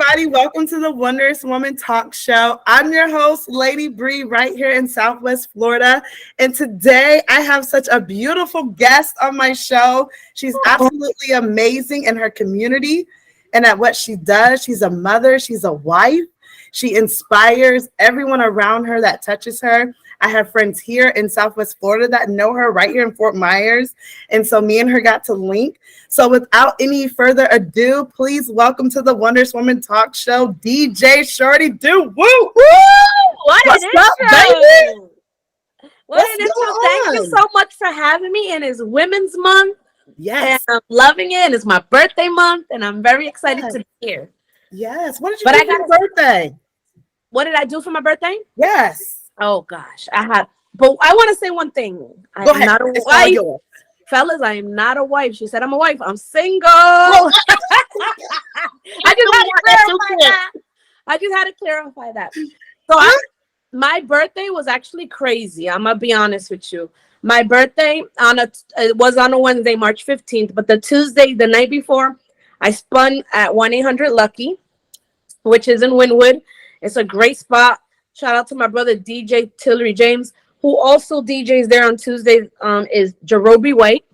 everybody. Welcome to the Wondrous Woman Talk Show. I'm your host, Lady Bree, right here in Southwest Florida. And today I have such a beautiful guest on my show. She's absolutely amazing in her community and at what she does. She's a mother. She's a wife. She inspires everyone around her that touches her. I have friends here in Southwest Florida that know her right here in Fort Myers. And so me and her got to link. So without any further ado, please welcome to the Wondrous Woman Talk Show, DJ ShortyDooWop. Woo! What What's an up, intro! baby? What an intro. Thank you so much for having me. And it's Women's Month. Yes. And I'm loving it. And it's my birthday month. And I'm very excited to be here. Yes. What did you do for your birthday? What did I do for my birthday? Yes. Oh, gosh. But I want to say one thing. Go ahead. Not a it's wife. all yours. Fellas, I am not a wife. She said I'm a wife. I'm single. I just had to clarify that. So my birthday was actually crazy. I'm going to be honest with you. My birthday it was on a Wednesday, March 15th, but the Tuesday, the night before, I spun at 1-800-LUCKY, which is in Wynwood. It's a great spot. Shout out to my brother DJ Tillery James, who also DJs there on Tuesdays. Is Jerobi White.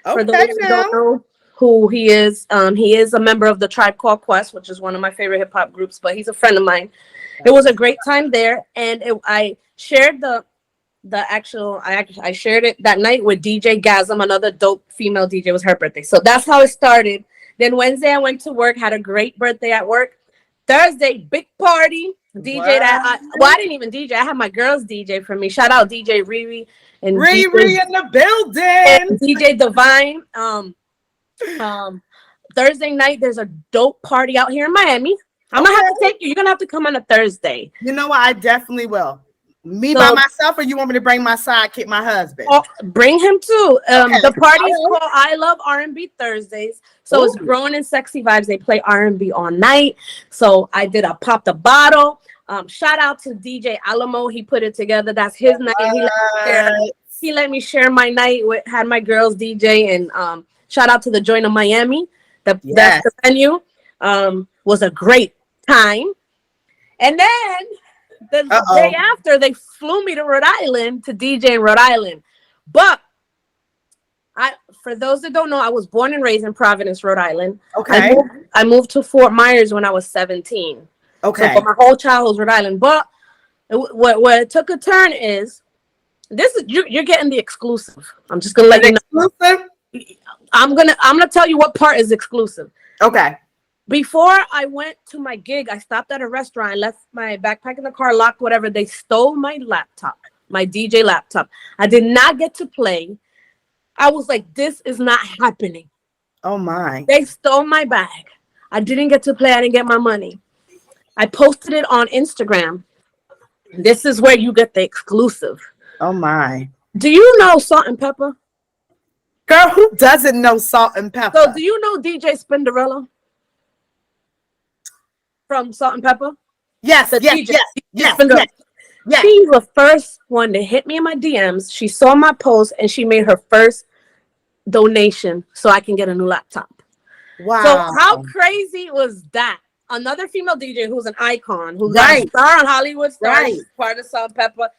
Okay, for those who don't know who he is a member of the Tribe Called Quest, which is one of my favorite hip hop groups. But he's a friend of mine. It was a great time there, and I shared I shared it that night with DJ Gasm, another dope female DJ. It was her birthday, so that's how it started. Then Wednesday I went to work, had a great birthday at work. Thursday, big party. DJ I didn't even DJ. I had my girls DJ for me. Shout out DJ Riri and Riri in the building. And DJ Divine. Thursday night, there's a dope party out here in Miami. I'm gonna have to take you. You're gonna have to come on a Thursday. You know what? I definitely will. By myself, or you want me to bring my sidekick, my husband? Oh, bring him too. The party is called I Love R&B Thursdays. So it's growing in sexy vibes. They play R&B all night. So I popped a bottle. Shout out to DJ Alamo. He put it together. That's his night. He let me share my night had my girls DJ, and shout out to the Joint of Miami. That's the venue. Was a great time. And then the day after, they flew me to Rhode Island to DJ in Rhode Island. But for those that don't know, I was born and raised in Providence, Rhode Island. Okay. I moved to Fort Myers when I was 17. Okay. So for my whole childhood, Rhode Island. But what took a turn is you're getting the exclusive. I'm just gonna let you know. Exclusive? I'm gonna tell you what part is exclusive. Okay. Before I went to my gig, I stopped at a restaurant, left my backpack in the car, locked, whatever. They stole my laptop, my DJ laptop. I did not get to play. I was like, this is not happening. Oh, my. They stole my bag. I didn't get to play. I didn't get my money. I posted it on Instagram. This is where you get the exclusive. Oh, my. Do you know Salt and Pepper? Girl, who doesn't know Salt and Pepper? So do you know DJ Spinderella? From Salt and Pepper? Yes. She's the first one to hit me in my DMs. She saw my post and she made her first donation so I can get a new laptop. Wow. So how crazy was that? Another female DJ who's an icon, who's a star on Hollywood Stars, part of Salt and Pepper.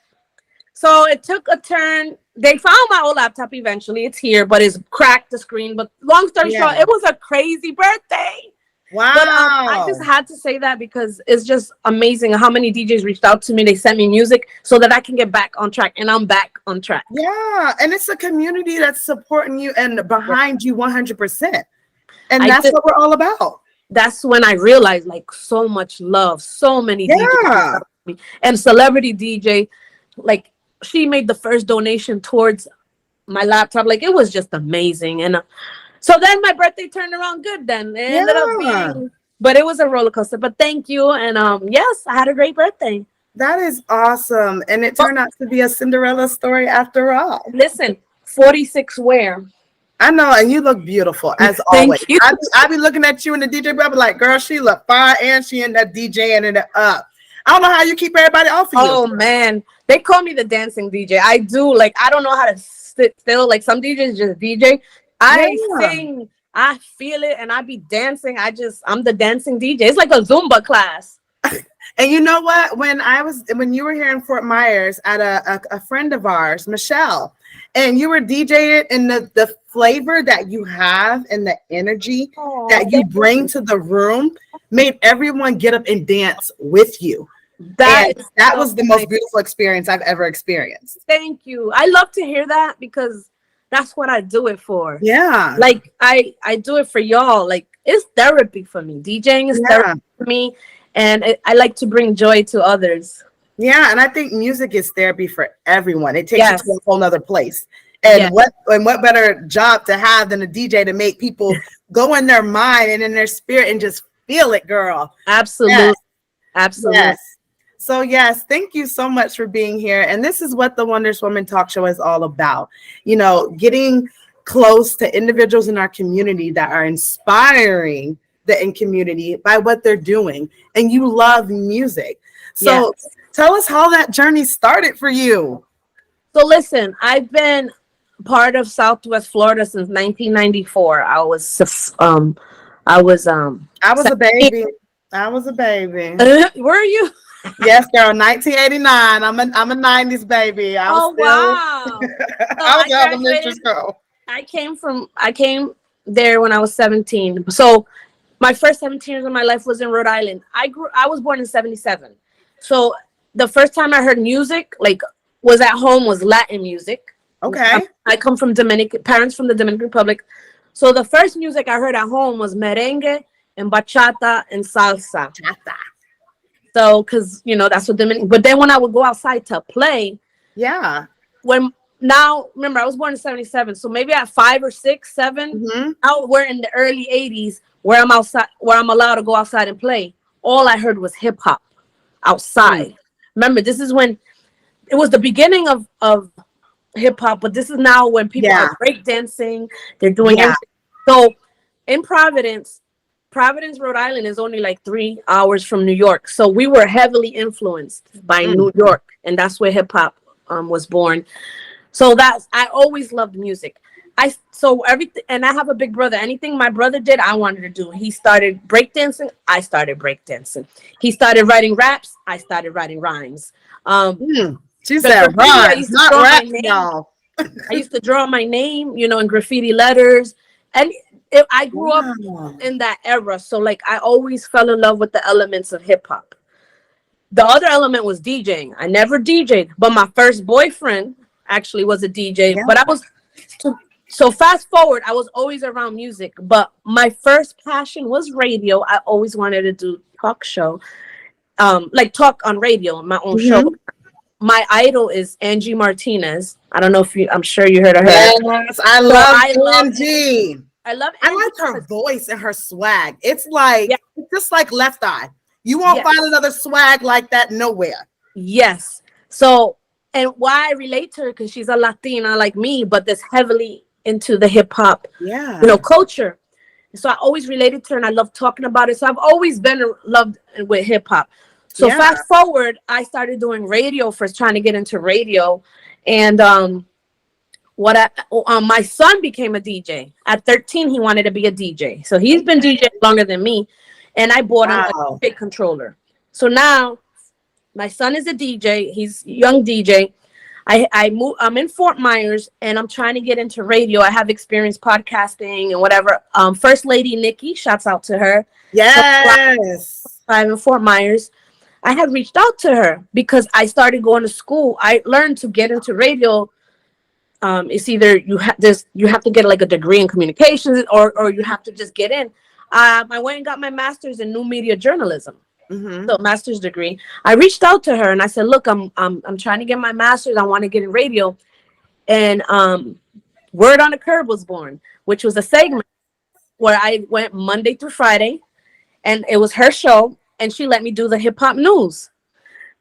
So it took a turn. They found my old laptop eventually. It's here, but it's cracked the screen. But long story short, it was a crazy birthday. Wow. But I just had to say that because it's just amazing how many DJs reached out to me. They sent me music so that I can get back on track, and I'm back on track. Yeah, and it's a community that's supporting you and behind you 100%. And that's what we're all about. That's when I realized, like, so much love, so many DJs. And celebrity DJ, like, she made the first donation towards my laptop. Like, it was just amazing. And so then my birthday turned around good then. It ended up being, but it was a roller coaster. But thank you. And yes, I had a great birthday. That is awesome. And it turned out to be a Cinderella story after all. Listen, 46 wear. I know, and you look beautiful as always. I be looking at you in the DJ booth, like, girl, she look fine, and she in that DJing it up. I don't know how you keep everybody off of you. Oh man, they call me the dancing DJ. I do, like, I don't know how to sit still. Like, some DJs just DJ. I sing I feel it and I be dancing. I'm the dancing DJ. It's like a Zumba class. And you know what? When you were here in Fort Myers at a friend of ours, Michelle, and you were DJing, and the flavor that you have and the energy that you bring to the room made everyone get up and dance with you. That was the most beautiful experience I've ever experienced. Thank you. I love to hear that because that's what I do it for. Yeah. Like I do it for y'all. Like it's therapy for me. DJing is therapy for me. And I like to bring joy to others. Yeah. And I think music is therapy for everyone. It takes you to a whole nother place. And what better job to have than a DJ to make people go in their mind and in their spirit and just feel it, girl. Absolutely. Yes. Absolutely. Yes. So yes, thank you so much for being here. And this is what the Wondrous Woman Talk Show is all about. You know, getting close to individuals in our community that are inspiring the community by what they're doing. And you love music. So tell us how that journey started for you. So listen, I've been part of Southwest Florida since 1994. I was a baby. I was a baby. Were you? Yes, girl, 1989. I'm a 90s baby. Wow. I was an elementary school. I came there when I was 17. So my first 17 years of my life was in Rhode Island. I was born in 77. So the first time I heard music, was at home, was Latin music. Okay. I come from parents from the Dominican Republic. So the first music I heard at home was merengue and bachata and salsa. So, because, that's what Dominican, but then when I would go outside to play. Yeah. Remember, I was born in 77. So maybe at 5 or 6, 7, we're in the early 80s where I'm outside, where I'm allowed to go outside and play. All I heard was hip hop outside. Remember, this is when it was the beginning of hip hop, but this is now when people are breakdancing. They're doing everything. So in Providence, Rhode Island is only like 3 hours from New York. So we were heavily influenced by New York, and that's where hip hop was born. So I always loved music. Everything, and I have a big brother. Anything my brother did, I wanted to do. He started breakdancing, I started breakdancing. He started writing raps, I started writing rhymes. She said rhymes, not rap, y'all. I used to draw my name, in graffiti letters. And I grew up in that era. So I always fell in love with the elements of hip hop. The other element was DJing. I never DJed, but my first boyfriend actually was a DJ. Yeah. But I was, so fast forward, I was always around music. But my first passion was radio. I always wanted to do talk show, talk on radio, my own show. My idol is Angie Martinez. I don't know if I'm sure you heard of her. Yes, I love Angie. I like her voice and her swag. It's it's just like Left Eye. You won't find another swag like that nowhere. Yes. So, and why I relate to her, because she's a Latina like me, but that's heavily into the hip hop, culture. So I always related to her, and I love talking about it. So I've always been loved with hip hop. So fast forward, I started doing radio first, trying to get into radio, and my son became a DJ. At 13, he wanted to be a DJ. So he's been DJing longer than me. And I bought him a big controller. So now my son is a DJ. He's a young DJ. I'm in Fort Myers and I'm trying to get into radio. I have experience podcasting and whatever. First Lady Nikki, shouts out to her. Yes. I'm in Fort Myers. I had reached out to her because I started going to school. I learned to get into radio. It's either you have to get a degree in communications or you have to just get in. I went and got my master's in new media journalism. So master's degree. I reached out to her and I said, look, I'm trying to get my master's. I want to get in radio. And Word on the Curb was born, which was a segment where I went Monday through Friday, and it was her show, and she let me do the hip hop news.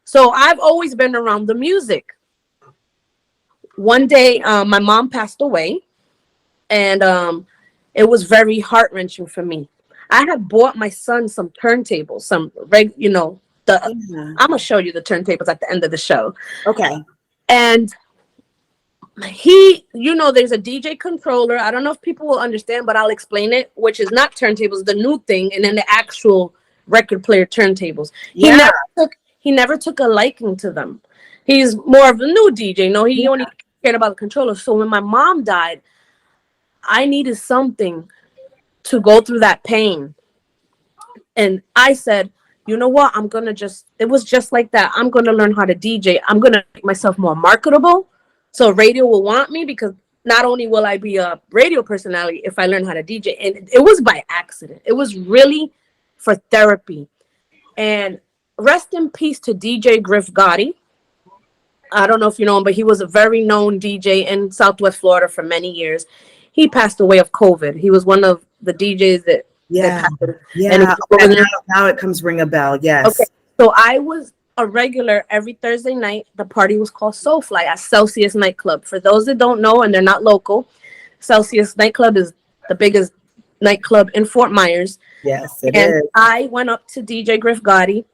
So I've always been around the music. One day, my mom passed away, and it was very heart-wrenching for me. I had bought my son some turntables, I'm gonna show you the turntables at the end of the show. Okay. And there's a DJ controller. I don't know if people will understand, but I'll explain it, which is not turntables, the new thing, and then the actual record player turntables. Yeah. He never took a liking to them. He's more of a new DJ. No, he only cared about the controller. So when my mom died, I needed something to go through that pain. And I said, you know what? It was just like that. I'm going to learn how to DJ. I'm going to make myself more marketable. So radio will want me, because not only will I be a radio personality if I learn how to DJ. And it was by accident. It was really for therapy. And rest in peace to DJ Griff Gotti. I don't know if you know him, but he was a very known DJ in Southwest Florida for many years. He passed away of COVID. He was one of the DJs that passed away. Yeah. Now it comes ring a bell. Yes. Okay. So I was a regular every Thursday night. The party was called Soulfly at Celsius nightclub. For those that don't know and they're not local, Celsius nightclub is the biggest nightclub in Fort Myers. Yes, it is. I went up to DJ Griff Gotti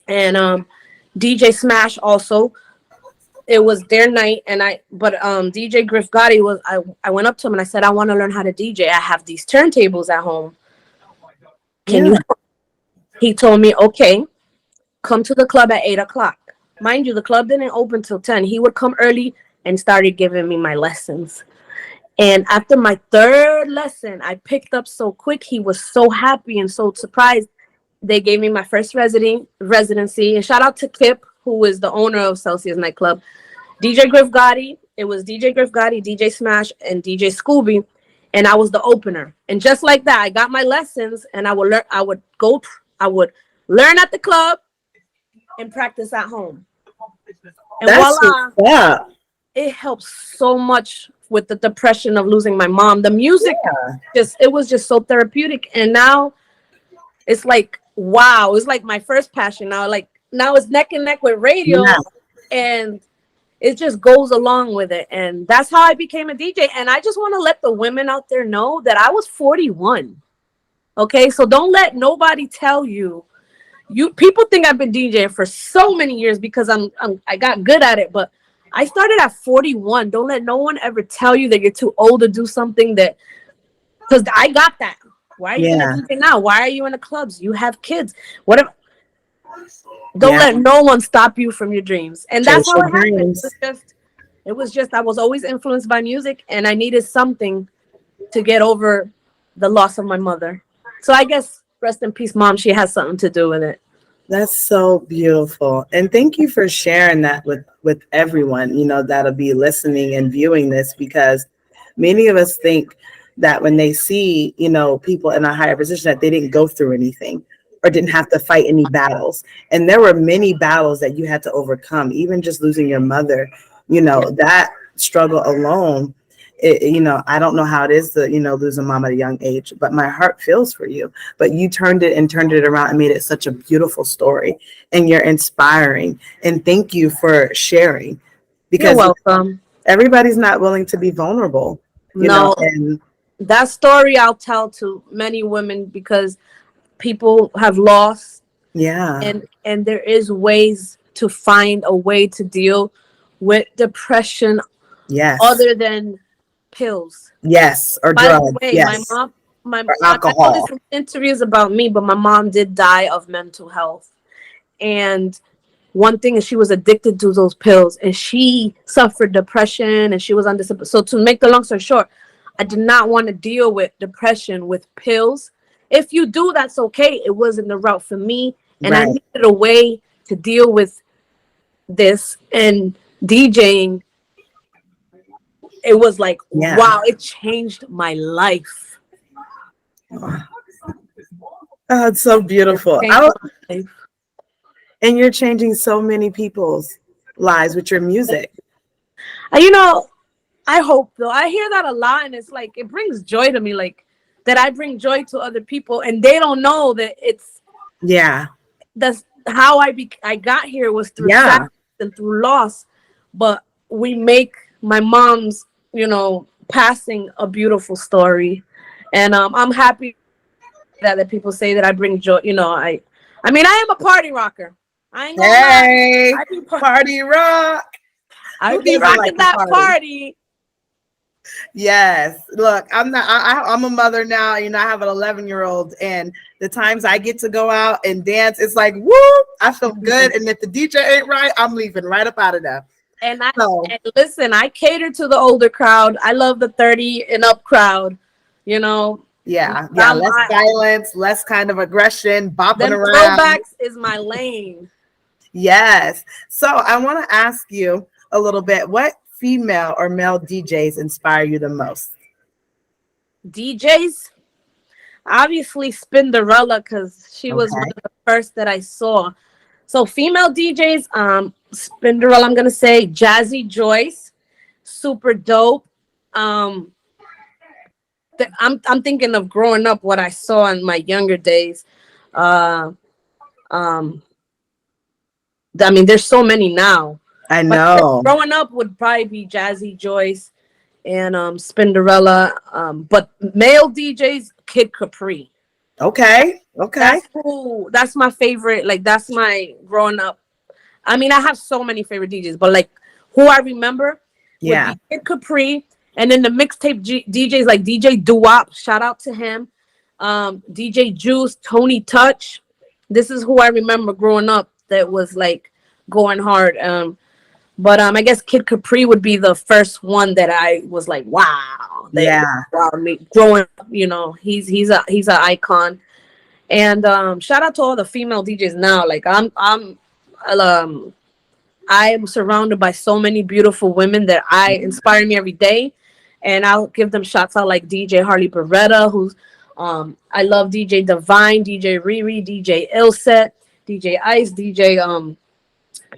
and DJ Smash also. It was their night, but DJ Griff Gotti I went up to him and I said, I want to learn how to DJ. I have these turntables at home. Can you? He told me, okay, come to the club at 8:00. Mind you, the club didn't open till 10. He would come early and started giving me my lessons. And after my third lesson, I picked up so quick. He was so happy and so surprised. They gave me my first residency. And shout out to Kip, who is the owner of Celsius nightclub. DJ Griff Gotti. It was DJ Griff Gotti, DJ Smash, and DJ Scooby. And I was the opener. And just like that, I got my lessons, and I would learn at the club and practice at home. And voila, it helped so much with the depression of losing my mom. The music, it was just so therapeutic. And now it's like, wow, it's like my first passion now. Like now it's neck and neck with radio, and it just goes along with it. And that's how I became a DJ. And I just want to let the women out there know that I was 41. Okay, so don't let nobody tell you. People think I've been DJing for so many years because I got good at it, but I started at 41. Don't let no one ever tell you that you're too old to do something because I got that. Why are you in a DJ now? Why are you in the clubs? You have kids. Whatever. Don't let no one stop you from your dreams. And that's how it happened. It was just I was always influenced by music, and I needed something to get over the loss of my mother. So I guess rest in peace, Mom. She has something to do with it. That's so beautiful. And thank you for sharing that with everyone, that'll be listening and viewing this, because many of us think that when they see, people in a higher position, that they didn't go through anything or didn't have to fight any battles. And there were many battles that you had to overcome, even just losing your mother, that struggle alone. I don't know how it is to, lose a mom at a young age, but my heart feels for you. But you turned it around and made it such a beautiful story, and you're inspiring. And thank you for sharing, because you're welcome. Everybody's not willing to be vulnerable. And that story I'll tell to many women, because people have lost. Yeah. And there is ways to find a way to deal with depression. Yes. Other than pills. Yes. Or by drugs. The way, yes. My or alcohol. I know this from interviews about me, but my mom did die of mental health. And one thing is she was addicted to those pills, and she suffered depression, and she was on disability. So to make the long story short, I did not want to deal with depression with pills. If you do, that's okay. It wasn't the route for me. And I needed a way to deal with this, and DJing, it was like, wow, it changed my life. Oh, it's so beautiful. And you're changing so many people's lives with your music. I hope, though. I hear that a lot, and it's like, it brings joy to me, like that I bring joy to other people, and they don't know that it's that's how I got here, was through sadness and through loss. But we make my mom's passing a beautiful story, and I'm happy that people say that I bring joy. I am a party rocker. I ain't gonna lie. Party rock. I be rocking that party. Yes. Look, I'm not. I'm a mother now. You know, I have an 11-year-old, and the times I get to go out and dance, it's like, woo! I feel good. And if the DJ ain't right, I'm leaving right up out of there. And listen, I cater to the older crowd. I love the 30 and up crowd. You know. Yeah. Less violence, less kind of aggression, bopping around. Throwbacks is my lane. Yes. So I want to ask you a little bit. What female or male DJs inspire you the most? DJs? Obviously Spinderella, because she was one of the first that I saw. So female DJs, Spinderella, I'm gonna say Jazzy Joyce, super dope. I'm thinking of growing up what I saw in my younger days. I mean, there's so many now. I know. But growing up would probably be Jazzy Joyce and Spinderella. But male DJs, Kid Capri. Okay. That's my favorite. Like, that's my growing up. I mean, I have so many favorite DJs, but like who I remember would be Kid Capri. And then the mixtape DJs like DJ DooWop, shout out to him. DJ Juice, Tony Touch. This is who I remember growing up that was like going hard. But I guess Kid Capri would be the first one that I was like, wow. Wow, me growing up, you know, he's an icon. And shout out to all the female DJs now. Like I'm surrounded by so many beautiful women that inspire me every day. And I'll give them shots out like DJ Harley Beretta, who's I love DJ Divine, DJ Riri, DJ Illset, DJ Ice, DJ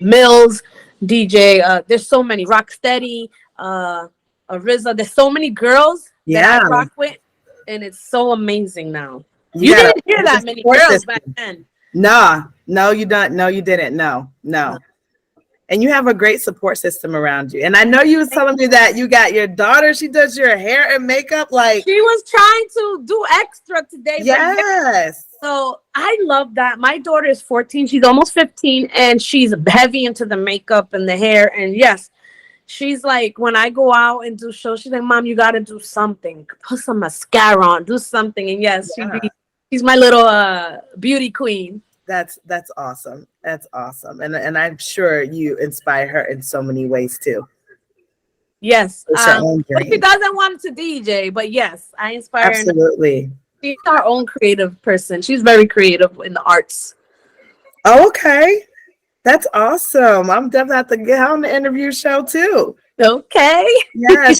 Mills, DJ there's so many, Rocksteady, Ariza. There's so many girls that I rock with, and it's so amazing now. You didn't hear that many girls back then. No, you don't. No, you didn't. No. And you have a great support system around you. And I know you was telling me that you got your daughter. She does your hair and makeup. Like, she was trying to do extra today. Yes. So I love that. My daughter is 14. She's almost 15, and she's heavy into the makeup and the hair. And yes, she's like, when I go out and do shows, she's like, Mom, you got to do something. Put some mascara on. Do something. And yes, she's my little beauty queen. That's awesome. That's awesome. And I'm sure you inspire her in so many ways too. Yes. But she doesn't want to DJ, but yes, I inspire her. Absolutely. She's our own creative person. She's very creative in the arts. Oh, okay. That's awesome. I'm definitely have to get her on the interview show too. Okay. Yeah,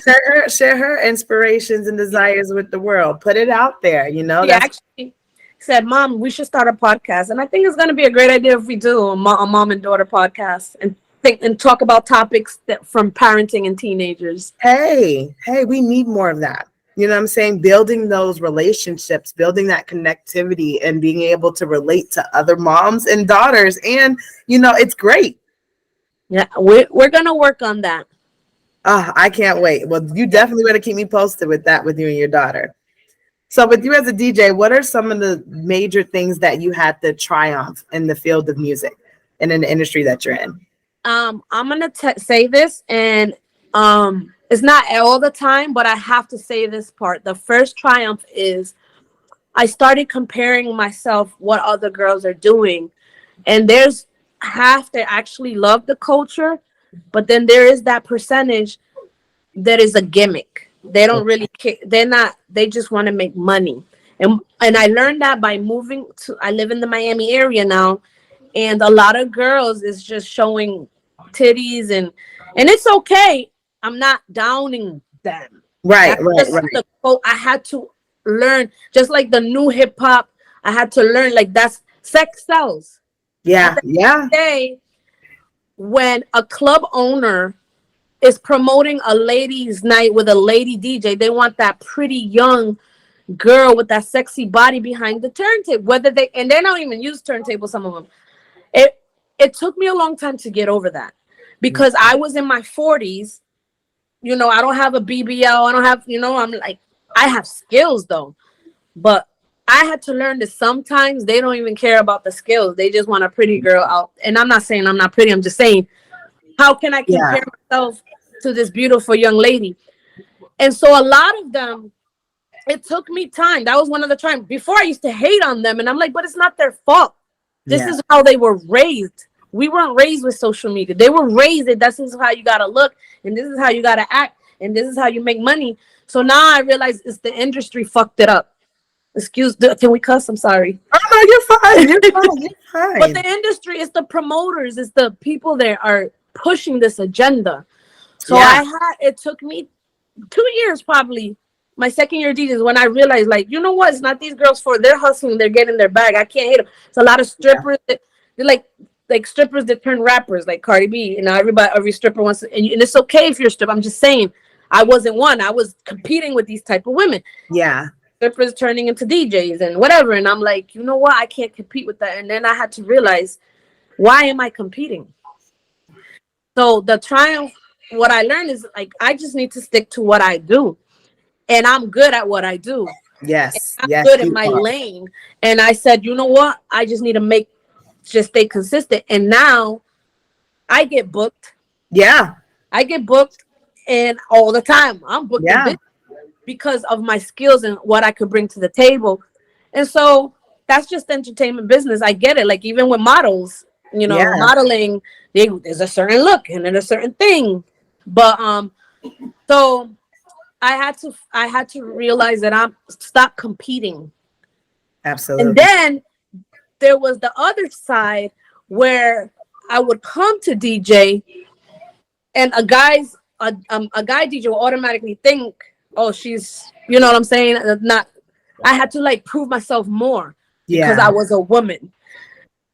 share her inspirations and desires with the world. Put it out there, you know. She actually said, Mom, we should start a podcast. And I think it's going to be a great idea if we do a mom and daughter podcast and talk about topics from parenting and teenagers. Hey, we need more of that. You know what I'm saying? Building those relationships, building that connectivity, and being able to relate to other moms and daughters. And, you know, it's great. Yeah, we're going to work on that. Oh, I can't wait. Well, you definitely better keep me posted with that with you and your daughter. So with you as a DJ, what are some of the major things that you had to triumph in the field of music and in the industry that you're in? I'm going to say this, and it's not all the time, but I have to say this part. The first triumph is I started comparing myself what other girls are doing. And there's half that actually love the culture, but then there is that percentage that is a gimmick. They don't really care. They just want to make money. And I learned that by moving I live in the Miami area now, and a lot of girls is just showing titties and it's okay. I'm not downing them. Right. I had to learn, just like the new hip hop, I had to learn, like, that's sex sells. Yeah. Today, when a club owner is promoting a ladies' night with a lady DJ, they want that pretty young girl with that sexy body behind the turntable. And they don't even use turntables, some of them. It took me a long time to get over that, because I was in my 40s. You know, I don't have a BBL. I don't have, I'm like, I have skills though. But I had to learn that sometimes they don't even care about the skills. They just want a pretty girl out. And I'm not saying I'm not pretty. I'm just saying How can I compare myself to this beautiful young lady? And so a lot of them, it took me time. That was one of the times. Before I used to hate on them, and I'm like, but it's not their fault. This is how they were raised. We weren't raised with social media. They were raised that this is how you gotta look, and this is how you gotta act, and this is how you make money. So now I realize it's the industry fucked it up. Can we cuss? I'm sorry. Oh no, you're fine. You're fine. You're fine. But the industry, it's the promoters, it's the people that are pushing this agenda. So it took me 2 years probably. My second year DJs when I realized, like, you know what? It's not these girls for they're hustling, they're getting their bag. I can't hate them. It's a lot of strippers that they're like strippers that turn rappers, like Cardi B. You know, every stripper wants to, and it's okay if you're a stripper. I'm just saying, I wasn't one. I was competing with these type of women. Yeah. Strippers turning into DJs and whatever. And I'm like, you know what? I can't compete with that. And then I had to realize, why am I competing? So the triumph, what I learned is like, I just need to stick to what I do. And I'm good at what I do. Yes. I'm good at my lane. And I said, you know what? I just need to just stay consistent. And now I get booked. Yeah. I get booked and all the time. I'm booked because of my skills and what I could bring to the table. And so that's just entertainment business. I get it. Like even with models, you know, modeling, there's a certain look and then a certain thing. But so I had to realize that I'm stop competing. Absolutely. And then there was the other side where I would come to DJ and a guy DJ will automatically think, oh, she's, you know what I'm saying? I had to like prove myself more because I was a woman.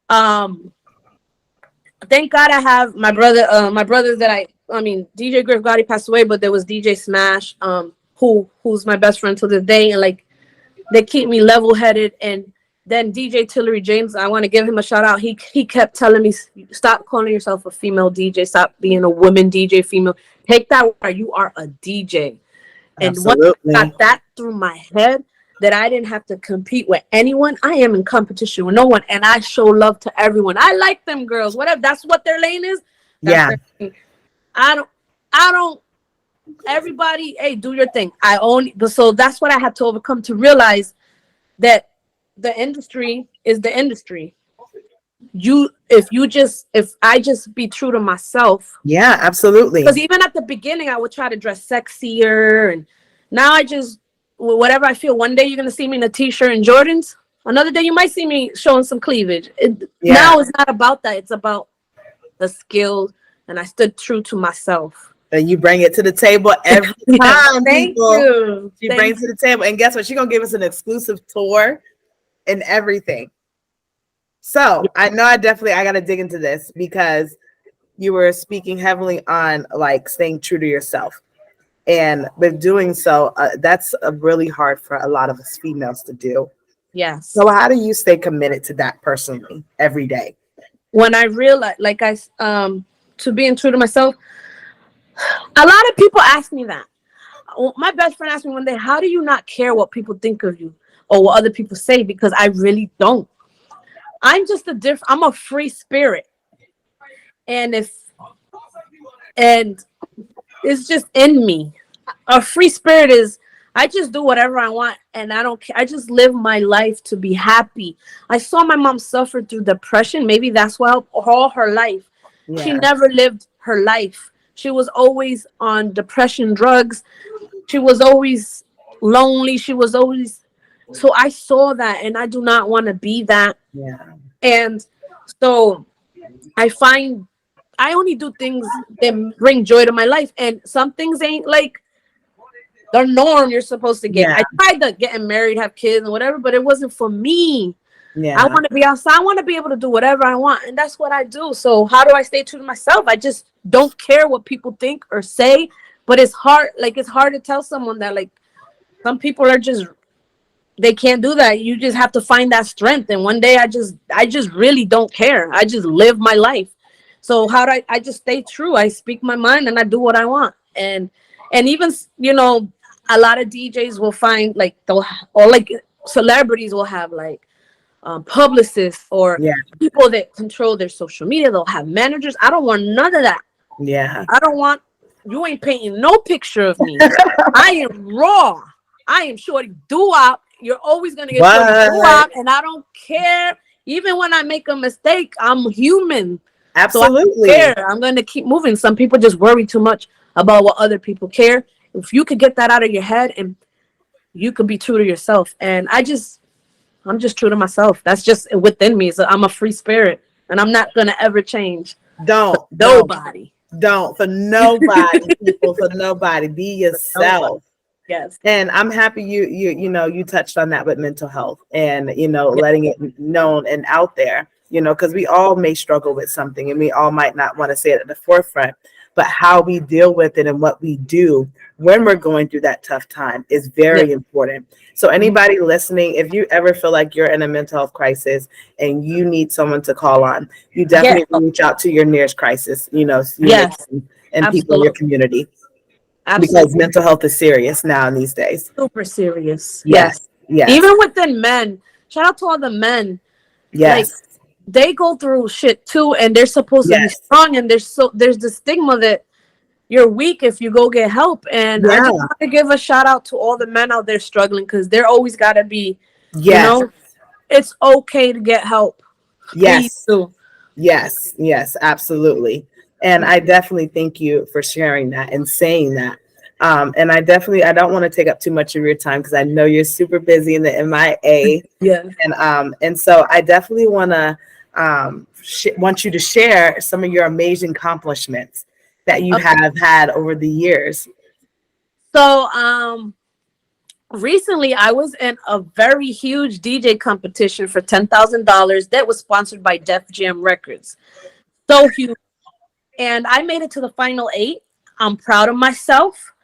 Thank God I have my brothers that I mean, DJ Griff Gotti passed away, but there was DJ Smash, who's my best friend to this day, and like they keep me level-headed. And then DJ Tillery James, I want to give him a shout out. He kept telling me, stop calling yourself a female DJ, stop being a woman DJ, female. Take that where you are a DJ. And once I got that through my head, that I didn't have to compete with anyone. I am in competition with no one, and I show love to everyone. I like them girls, whatever. That's what their lane is. I don't. Everybody, hey, do your thing. So that's what I had to overcome to realize that the industry is the industry. If I just be true to myself. Yeah, absolutely. Because even at the beginning, I would try to dress sexier, and now I just whatever I feel. One day you're gonna see me in a t-shirt and Jordans. Another day you might see me showing some cleavage. Now it's not about that. It's about the skills. And I stood true to myself. And you bring it to the table every time. Thank you. She brings it to the table. And guess what? She's going to give us an exclusive tour and everything. So I know I got to dig into this because you were speaking heavily on like staying true to yourself. And with doing so, that's really hard for a lot of us females to do. Yes. So how do you stay committed to that personally every day? When I realized, to being true to myself, a lot of people ask me that. My best friend asked me one day, how do you not care what people think of you or what other people say? Because I really don't. I'm just I'm a free spirit. And it's just in me. A free spirit is, I just do whatever I want and I don't care. I just live my life to be happy. I saw my mom suffer through depression. Maybe that's why all her life. Yeah. She never lived her life. She was always on depression, drugs. She was always lonely. So I saw that and I do not want to be that. Yeah. And so I only do things that bring joy to my life. And some things ain't like the norm you're supposed to get. Yeah. I tried to get married, have kids and whatever, but it wasn't for me. Yeah. I want to be outside. I want to be able to do whatever I want. And that's what I do. So how do I stay true to myself? I just don't care what people think or say. But it's hard. Like, it's hard to tell someone that, like, some people are just, they can't do that. You just have to find that strength. And one day I just really don't care. I just live my life. So how do I just stay true? I speak my mind and I do what I want. And even, you know, a lot of DJs will find like, or like celebrities will have like, publicists or people that control their social media. They'll have managers. I don't want none of that. Yeah. I don't want, you ain't painting no picture of me. I am raw. I am Shorty DooWop. You're always going to get Shorty DooWop, and I don't care. Even when I make a mistake, I'm human. Absolutely. So I don't care. I'm going to keep moving. Some people just worry too much about what other people care. If you could get that out of your head and you could be true to yourself. And I'm just true to myself. That's just within me. So I'm a free spirit, and I'm not going to ever change. Nobody. Don't. For nobody, people, for nobody. Be yourself. Yes. And I'm happy you touched on that with mental health and, letting it known and out there, because we all may struggle with something and we all might not want to say it at the forefront, but how we deal with it and what we do when we're going through that tough time is very important. So anybody listening, if you ever feel like you're in a mental health crisis and you need someone to call on, you definitely reach out to your nearest crisis, and people in your community. Absolutely. Because mental health is serious now in these days. Super serious. Yes. Even within men. Shout out to all the men. Yes. Like, they go through shit too, and they're supposed to be strong. And there's the stigma that you're weak if you go get help. And I just want to give a shout out to all the men out there struggling, because there always got to be. It's okay to get help. Yes. Yes, absolutely. And I definitely thank you for sharing that and saying that. And I don't want to take up too much of your time because I know you're super busy in the MIA. Yeah. And so I definitely want you to share some of your amazing accomplishments that you have had over the years. So recently I was in a very huge DJ competition for $10,000 that was sponsored by Def Jam Records. So huge. And I made it to the final 8. I'm proud of myself.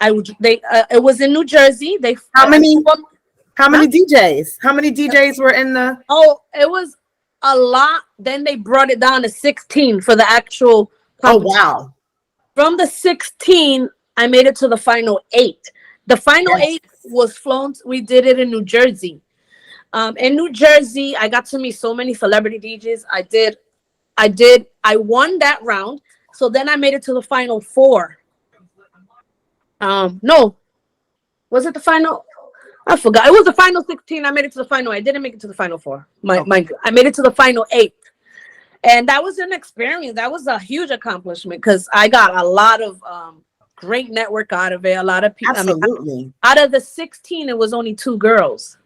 It was in New Jersey. How many DJs? How many DJs were in the? Oh, it was a lot. Then they brought it down to 16 for the actual. Oh wow! From the 16, I made it to the final 8. The final 8 was flown. We did it in New Jersey. In New Jersey, I got to meet so many celebrity DJs. I won that round. So then I made it to the final 4. No. Was it the final? I forgot. It was the final 16. I made it to the final. I didn't make it to the final 4. I made it to the final 8. And that was an experience. That was a huge accomplishment because I got a lot of great network out of it. A lot of people. Absolutely. Out of the 16, it was only 2 girls.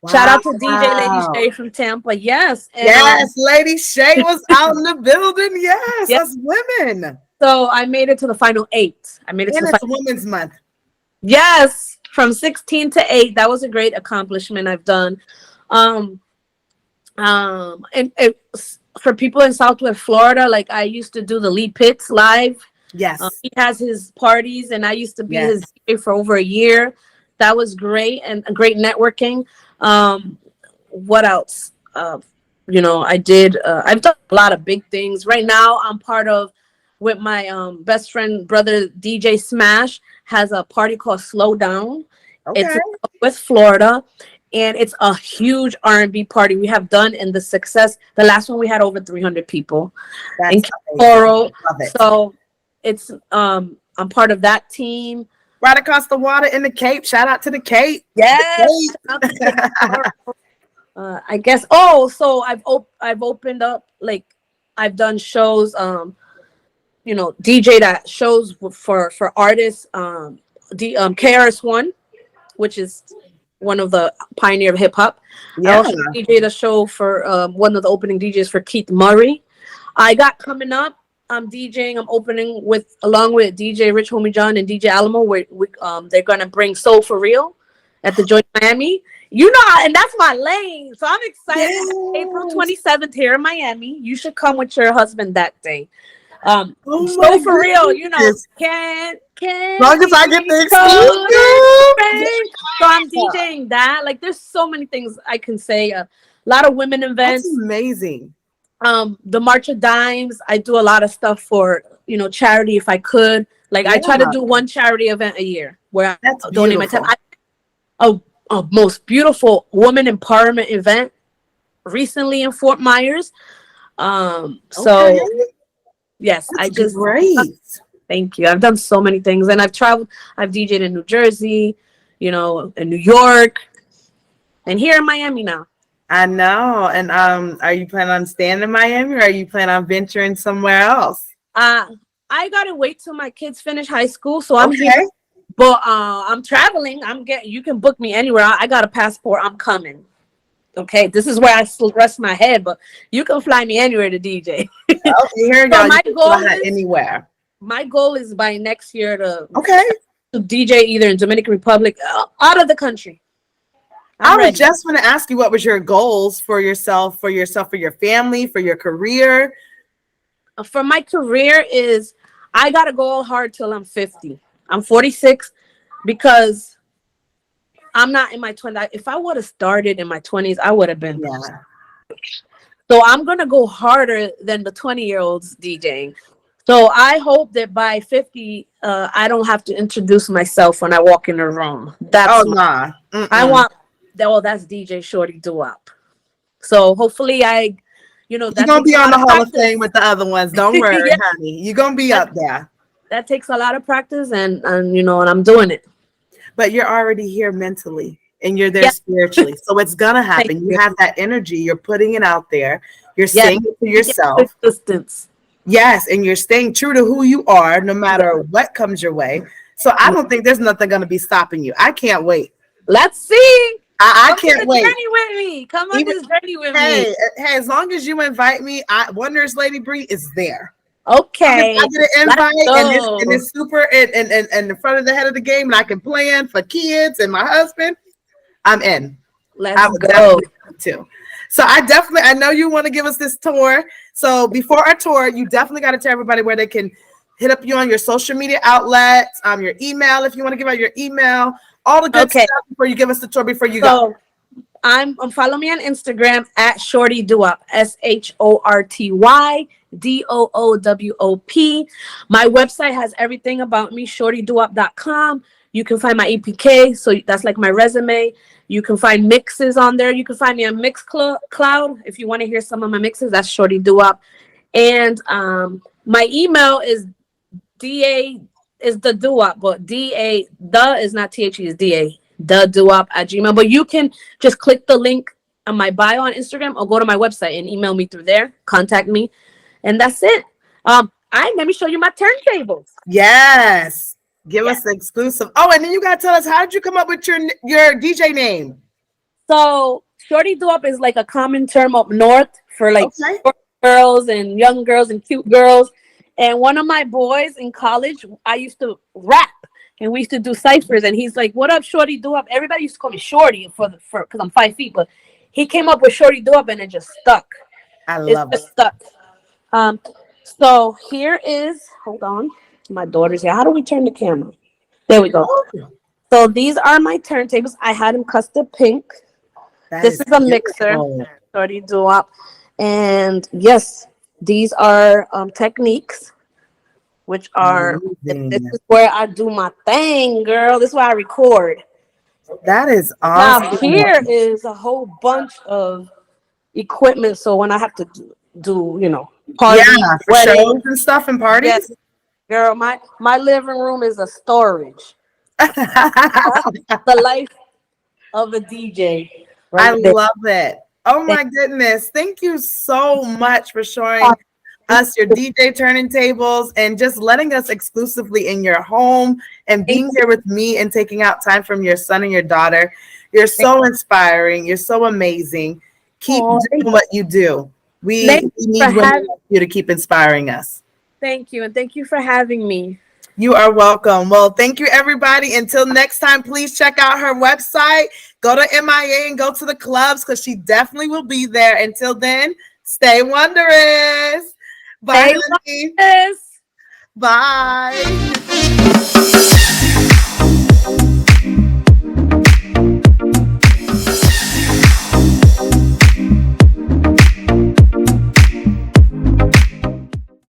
Wow. Shout out to DJ Lady Shay from Tampa. Yes. And, Lady Shay was out in the building. Yes, us women. So I made it to the final 8. I made it to the final Women's Month. Yes, from 16 to 8. That was a great accomplishment I've done. And for people in Southwest Florida, like I used to do the Lee Pitts live. Yes. He has his parties, and I used to be his DJ for over a year. That was great and great networking. What else? I did. I've done a lot of big things. Right now, I'm part of with my best friend brother DJ Smash has a party called Slow Down. Okay. It's in West Florida, and it's a huge R&B party we have done. And the success, the last one we had over 300 people in Coral. So it's I'm part of that team. Right across the water in the Cape. Shout out to the Cape. Yes. I guess. Oh, so I've opened up, like I've done shows. DJ that shows for artists. KRS-One, which is one of the pioneer of hip hop. Yeah. I also DJed a show for one of the opening DJs for Keith Murray. I got coming up. I'm DJing. I'm opening along with DJ Rich Homie John and DJ Alamo. They're gonna bring Soul for Real at the Joint Miami. And that's my lane. So I'm excited. Yeah. April 27th here in Miami. You should come with your husband that day. Soul for Real. Can't. As long as I get the exclusive. So I'm DJing that. Like, there's so many things I can say. A lot of women events. That's amazing. The March of Dimes, I do a lot of stuff for charity if I could. Like I try to do one charity event a year where I donate my time. A most beautiful woman empowerment event recently in Fort Myers. So Yes, That's great. Thank you. I've done so many things, and I've traveled. I've DJed in New Jersey, you know, in New York, and here in Miami now. I know. And are you planning on staying in Miami, or are you planning on venturing somewhere else? I gotta wait till my kids finish high school, so I'm here. But I'm traveling. You can book me anywhere. I got a passport. I'm coming. Okay, this is where I rest my head, but you can fly me anywhere to DJ. Okay, here you go. My goal is anywhere. My goal is by next year to DJ either in Dominican Republic, out of the country. I would just want to ask you, what was your goals for yourself, for your family, for your career? For my career is I gotta go all hard till I'm 50. I'm 46 because I'm not in my 20s. If I would have started in my 20s, I would have been. Yeah. So I'm gonna go harder than the 20-year-olds DJing. So I hope that by 50, I don't have to introduce myself when I walk in a room. That's I want. Well, that's DJ ShortyDooWop. So hopefully you're gonna be on the Hall of Fame with the other ones. Don't worry, honey. You're gonna be up there. That takes a lot of practice, and I'm doing it. But you're already here mentally, and you're there spiritually, so it's gonna happen. You have that energy. You're putting it out there. You're saying it to yourself. Distance. Yes, and you're staying true to who you are, no matter what comes your way. So I don't think there's nothing gonna be stopping you. I can't wait. Let's see. I can't wait. Journey with me. Come on this journey with me. Hey, as long as you invite me, Wondrous Lady Bree is there. Okay. I get an invite and it's super and in front of the head of the game, and I can plan for kids and my husband. I'm in. Let's go. Too. So I know you want to give us this tour. So before our tour, you definitely got to tell everybody where they can hit up you on your social media outlets, your email, if you want to give out your email, all the good stuff before you give us the tour, before you go. Follow me on Instagram at ShortyDooWop, ShortyDooWop. My website has everything about me, ShortyDooWop.com. You can find my EPK, so that's like my resume. You can find mixes on there. You can find me on Mixcloud if you want to hear some of my mixes. That's ShortyDooWop. And my email is DA is the DooWop, but DA the is not THE, is DA the DooWop at Gmail. But you can just click the link on my bio on Instagram or go to my website and email me through there. Contact me, and that's it. Let me show you my turntables. Yes. Give us the exclusive. Oh, and then you gotta tell us, how did you come up with your DJ name? So ShortyDooWop is like a common term up north for like short girls and young girls and cute girls. And one of my boys in college, I used to rap and we used to do ciphers. And he's like, "What up, ShortyDooWop?" Everybody used to call me Shorty because I'm 5 feet, but he came up with ShortyDooWop and it just stuck. I love it. Stuck. So here is, hold on. My daughter's here. How do we turn the camera? There we go. So these are my turntables. I had them custom pink. This is a mixer, ShortyDooWop. And yes, these are techniques, which are, this is where I do my thing, girl. This is where I record. That is awesome. Now here is a whole bunch of equipment. So when I have to do parties, shows and stuff and parties. Yes. Girl, my living room is a storage. The life of a DJ. I love it. Oh my goodness. Thank you so much for showing us your DJ turntables and just letting us exclusively in your home and being here with me and taking out time from your son and your daughter. You're so inspiring. You're so amazing. Keep doing what you do. We need you to keep inspiring us. Thank you. And thank you for having me. You are welcome. Well, thank you, everybody. Until next time, please check out her website. Go to MIA and go to the clubs because she definitely will be there. Until then, stay wondrous. Bye. Stay wondrous. Bye.